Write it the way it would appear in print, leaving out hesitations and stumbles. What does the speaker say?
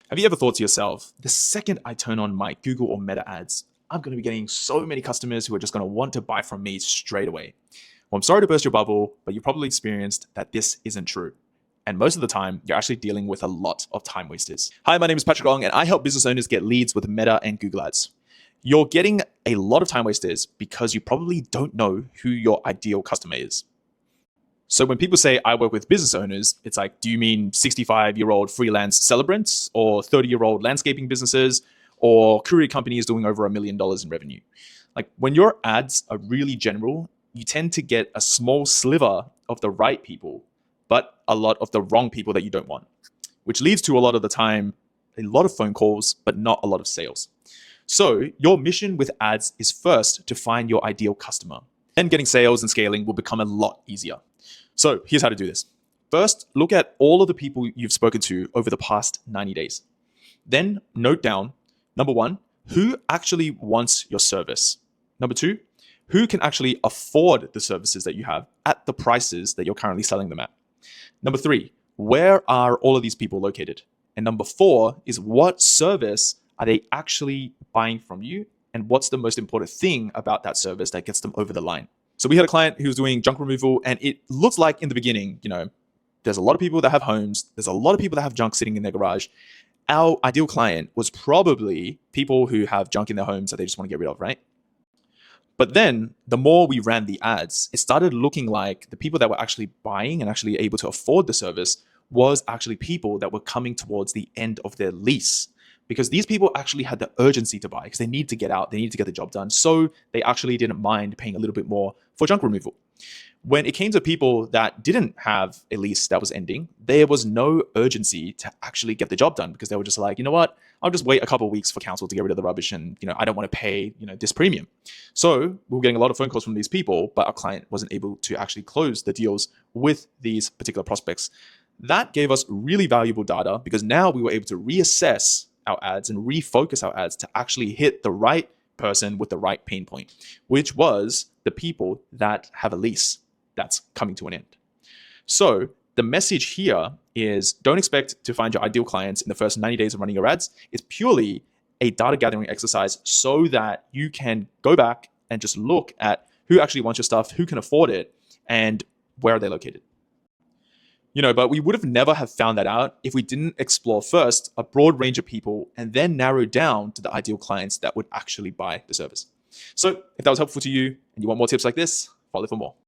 Have you ever thought to yourself, the second I turn on my Google or Meta ads, I'm going to be getting so many customers who are just going to want to buy from me straight away? Well, I'm sorry to burst your bubble, but you've probably experienced that this isn't true. And most of the time, you're actually dealing with a lot of time wasters. Hi, my name is Patrick Ong, and I help business owners get leads with Meta and Google ads. You're getting a lot of time wasters because you probably don't know who your ideal customer is. So when people say I work with business owners, it's like, do you mean 65-year-old freelance celebrants or 30-year-old landscaping businesses or courier companies doing over $1 million in revenue? Like when your ads are really general, you tend to get a small sliver of the right people, but a lot of the wrong people that you don't want, which leads to a lot of the time, a lot of phone calls, but not a lot of sales. So your mission with ads is first to find your ideal customer. Then getting sales and scaling will become a lot easier. So here's how to do this. First, look at all of the people you've spoken to over the past 90 days. Then note down, number one, who actually wants your service? Number two, who can actually afford the services that you have at the prices that you're currently selling them at? Number three, where are all of these people located? And number four is what service are they actually buying from you? And what's the most important thing about that service that gets them over the line? So we had a client who was doing junk removal, and it looks like in the beginning, there's a lot of people that have homes. There's a lot of people that have junk sitting in their garage. Our ideal client was probably people who have junk in their homes that they just want to get rid of, right? But then the more we ran the ads, it started looking like the people that were actually buying and actually able to afford the service was actually people that were coming towards the end of their lease. Because these people actually had the urgency to buy because they need to get out, they need to get the job done. So they actually didn't mind paying a little bit more for junk removal. When it came to people that didn't have a lease that was ending, there was no urgency to actually get the job done because they were just like, you know what, I'll just wait a couple of weeks for council to get rid of the rubbish and I don't want to pay this premium. So we were getting a lot of phone calls from these people, but our client wasn't able to actually close the deals with these particular prospects. That gave us really valuable data because now we were able to reassess our ads and refocus our ads to actually hit the right person with the right pain point, which was the people that have a lease that's coming to an end. So the message here is don't expect to find your ideal clients in the first 90 days of running your ads. It's purely a data gathering exercise so that you can go back and just look at who actually wants your stuff, who can afford it, and where are they located. But we would have never have found that out if we didn't explore first a broad range of people and then narrow down to the ideal clients that would actually buy the service. So if that was helpful to you and you want more tips like this, follow for more.